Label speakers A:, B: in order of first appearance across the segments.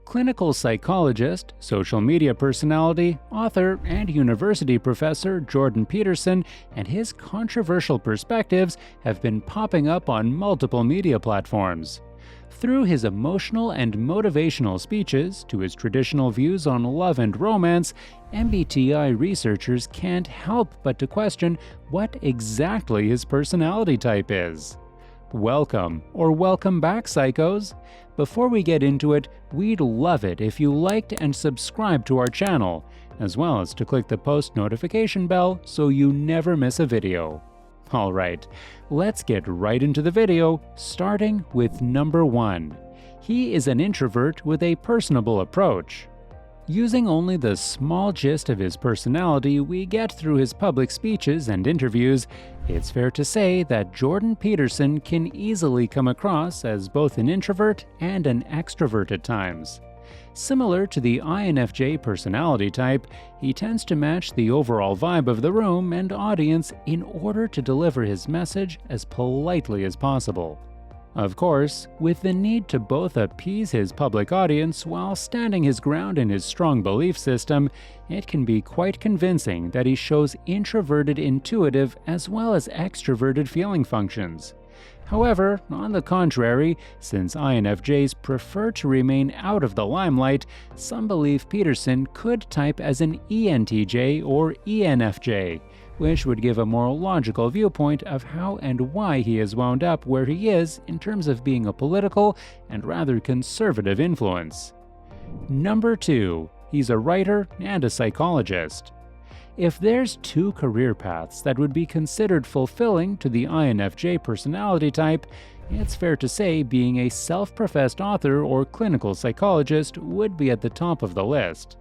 A: Clinical psychologist, social media personality, author, and university professor Jordan Peterson and his controversial perspectives have been popping up on multiple media platforms. Through his emotional and motivational speeches to his traditional views on love and romance, MBTI researchers can't help but to question what exactly his personality type is. Welcome, or welcome back, psychos! Before we get into it, we'd love it if you liked and subscribed to our channel, as well as to click the post notification bell so you never miss a video. Alright, let's get right into the video, starting with number 1. He is an introvert with a personable approach. Using only the small gist of his personality we get through his public speeches and interviews, it's fair to say that Jordan Peterson can easily come across as both an introvert and an extrovert at times. Similar to the INFJ personality type, he tends to match the overall vibe of the room and audience in order to deliver his message as politely as possible. Of course, with the need to both appease his public audience while standing his ground in his strong belief system, it can be quite convincing that he shows introverted intuitive as well as extroverted feeling functions. However, on the contrary, since INFJs prefer to remain out of the limelight, some believe Peterson could type as an ENTJ or ENFJ, which would give a more logical viewpoint of how and why he has wound up where he is in terms of being a political and rather conservative influence. Number 2. He's a writer and a psychologist. If there's two career paths that would be considered fulfilling to the INFJ personality type, it's fair to say being a self-professed author or clinical psychologist would be at the top of the list.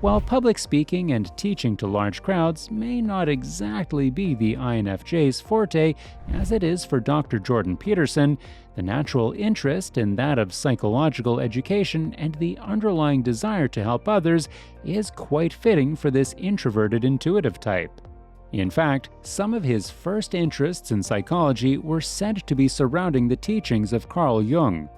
A: While public speaking and teaching to large crowds may not exactly be the INFJ's forte, as it is for Dr. Jordan Peterson, the natural interest in that of psychological education and the underlying desire to help others is quite fitting for this introverted intuitive type. In fact, some of his first interests in psychology were said to be surrounding the teachings of Carl Jung.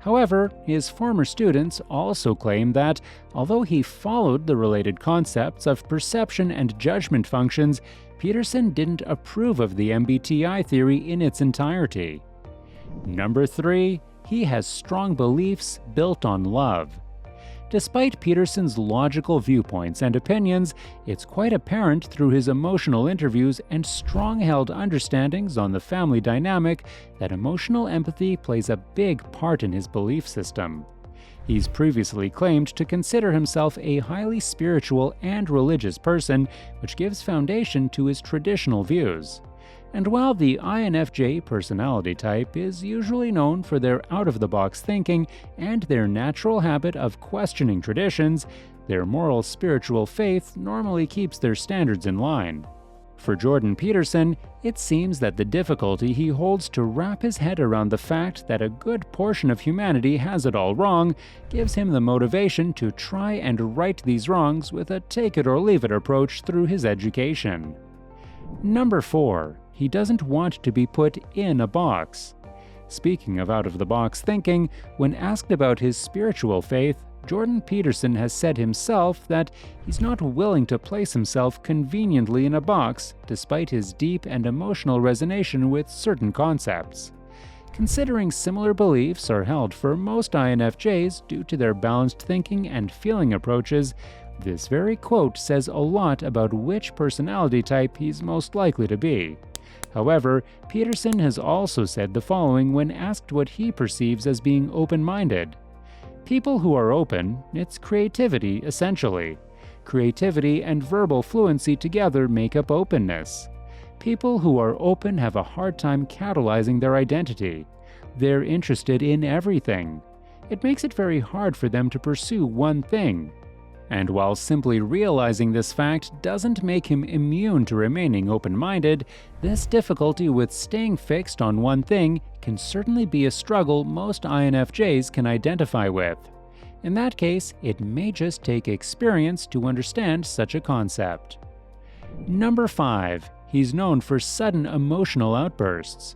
A: However, his former students also claim that, although he followed the related concepts of perception and judgment functions, Peterson didn't approve of the MBTI theory in its entirety. Number 3. He has strong beliefs built on love. Despite Peterson's logical viewpoints and opinions, it's quite apparent through his emotional interviews and strong-held understandings on the family dynamic that emotional empathy plays a big part in his belief system. He's previously claimed to consider himself a highly spiritual and religious person, which gives foundation to his traditional views. And while the INFJ personality type is usually known for their out-of-the-box thinking and their natural habit of questioning traditions, their moral spiritual faith normally keeps their standards in line. For Jordan Peterson, it seems that the difficulty he holds to wrap his head around the fact that a good portion of humanity has it all wrong gives him the motivation to try and right these wrongs with a take-it-or-leave-it approach through his education. Number 4. He doesn't want to be put in a box. Speaking of out-of-the-box thinking, when asked about his spiritual faith, Jordan Peterson has said himself that he's not willing to place himself conveniently in a box despite his deep and emotional resonance with certain concepts. Considering similar beliefs are held for most INFJs due to their balanced thinking and feeling approaches, this very quote says a lot about which personality type he's most likely to be. However, Peterson has also said the following when asked what he perceives as being open-minded. People who are open, it's creativity essentially. Creativity and verbal fluency together make up openness. People who are open have a hard time catalyzing their identity. They're interested in everything. It makes it very hard for them to pursue one thing. And while simply realizing this fact doesn't make him immune to remaining open-minded, this difficulty with staying fixed on one thing can certainly be a struggle most INFJs can identify with. In that case, it may just take experience to understand such a concept. Number 5. He's known for sudden emotional outbursts.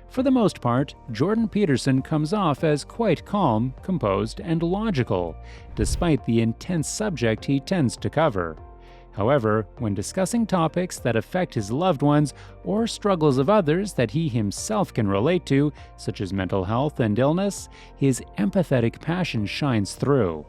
A: For the most part, Jordan Peterson comes off as quite calm, composed, and logical, despite the intense subject he tends to cover. However, when discussing topics that affect his loved ones or struggles of others that he himself can relate to, such as mental health and illness, his empathetic passion shines through.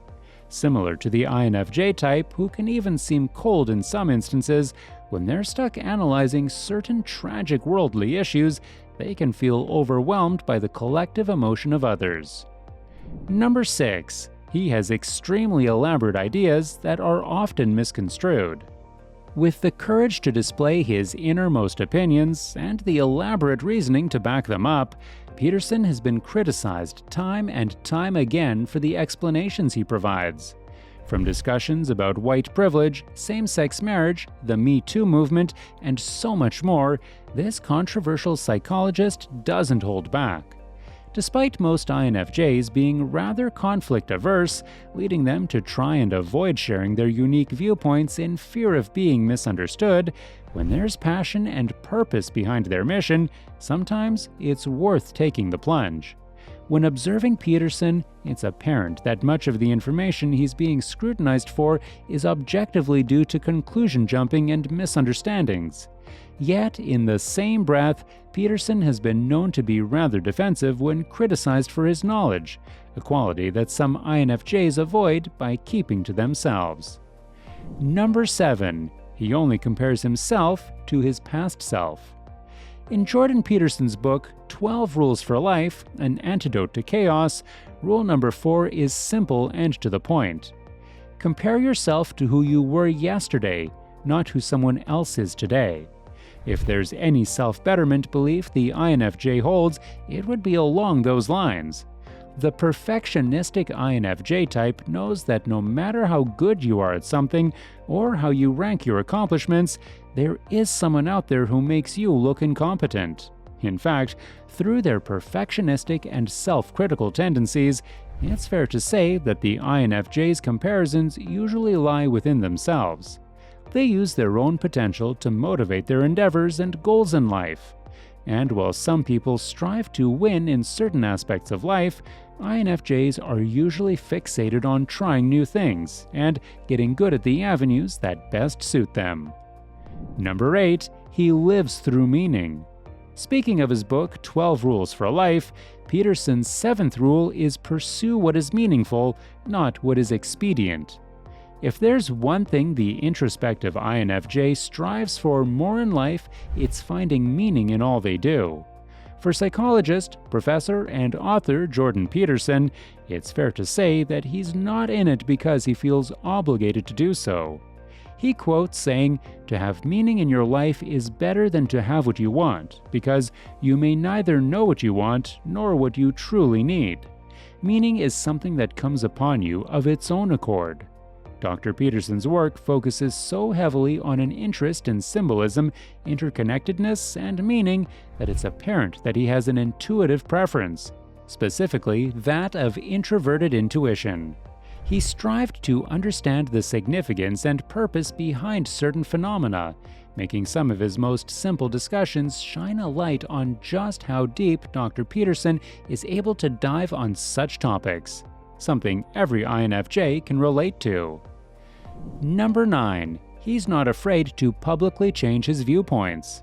A: Similar to the INFJ type, who can even seem cold in some instances, when they're stuck analyzing certain tragic worldly issues, they can feel overwhelmed by the collective emotion of others. Number 6. He has extremely elaborate ideas that are often misconstrued. With the courage to display his innermost opinions and the elaborate reasoning to back them up, Peterson has been criticized time and time again for the explanations he provides. From discussions about white privilege, same-sex marriage, the Me Too movement, and so much more, this controversial psychologist doesn't hold back. Despite most INFJs being rather conflict-averse, leading them to try and avoid sharing their unique viewpoints in fear of being misunderstood, when there's passion and purpose behind their mission, sometimes it's worth taking the plunge. When observing Peterson, it's apparent that much of the information he's being scrutinized for is objectively due to conclusion jumping and misunderstandings. Yet, in the same breath, Peterson has been known to be rather defensive when criticized for his knowledge, a quality that some INFJs avoid by keeping to themselves. Number 7. He only compares himself to his past self. In Jordan Peterson's book, 12 Rules for Life, An Antidote to Chaos, rule number 4 is simple and to the point. Compare yourself to who you were yesterday, not who someone else is today. If there's any self-betterment belief the INFJ holds, it would be along those lines. The perfectionistic INFJ type knows that no matter how good you are at something or how you rank your accomplishments, there is someone out there who makes you look incompetent. In fact, through their perfectionistic and self-critical tendencies, it's fair to say that the INFJ's comparisons usually lie within themselves. They use their own potential to motivate their endeavors and goals in life. And while some people strive to win in certain aspects of life, INFJs are usually fixated on trying new things and getting good at the avenues that best suit them. Number 8. He lives through meaning. Speaking of his book, 12 Rules for Life, Peterson's 7th rule is pursue what is meaningful, not what is expedient. If there's one thing the introspective INFJ strives for more in life, it's finding meaning in all they do. For psychologist, professor, and author Jordan Peterson, it's fair to say that he's not in it because he feels obligated to do so. He quotes saying, "To have meaning in your life is better than to have what you want, because you may neither know what you want nor what you truly need. Meaning is something that comes upon you of its own accord." Dr. Peterson's work focuses so heavily on an interest in symbolism, interconnectedness, and meaning that it's apparent that he has an intuitive preference, specifically that of introverted intuition. He strived to understand the significance and purpose behind certain phenomena, making some of his most simple discussions shine a light on just how deep Dr. Peterson is able to dive on such topics, something every INFJ can relate to. Number 9. He's not afraid to publicly change his viewpoints.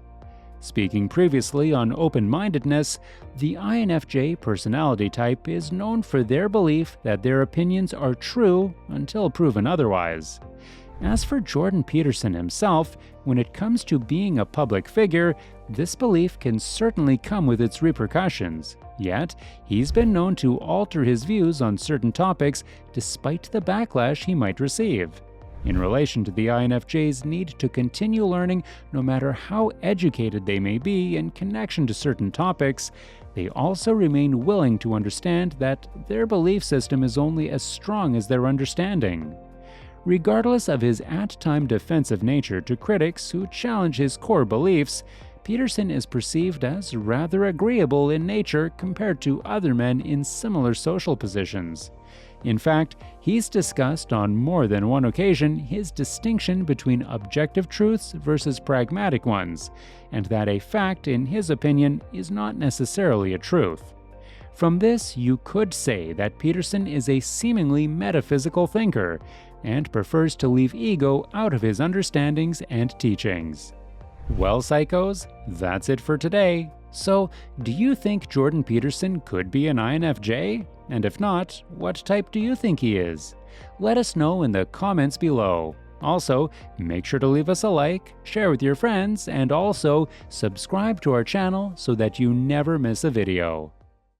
A: Speaking previously on open-mindedness, the INFJ personality type is known for their belief that their opinions are true until proven otherwise. As for Jordan Peterson himself, when it comes to being a public figure, this belief can certainly come with its repercussions. Yet, he's been known to alter his views on certain topics despite the backlash he might receive. In relation to the INFJ's need to continue learning no matter how educated they may be in connection to certain topics, they also remain willing to understand that their belief system is only as strong as their understanding. Regardless of his at-time defensive nature to critics who challenge his core beliefs, Peterson is perceived as rather agreeable in nature compared to other men in similar social positions. In fact, he's discussed on more than one occasion his distinction between objective truths versus pragmatic ones, and that a fact, in his opinion, is not necessarily a truth. From this, you could say that Peterson is a seemingly metaphysical thinker, and prefers to leave ego out of his understandings and teachings. Well, psychos, that's it for today. So, do you think Jordan Peterson could be an INFJ? And if not, what type do you think he is? Let us know in the comments below. Also, make sure to leave us a like, share with your friends, and also subscribe to our channel so that you never miss a video.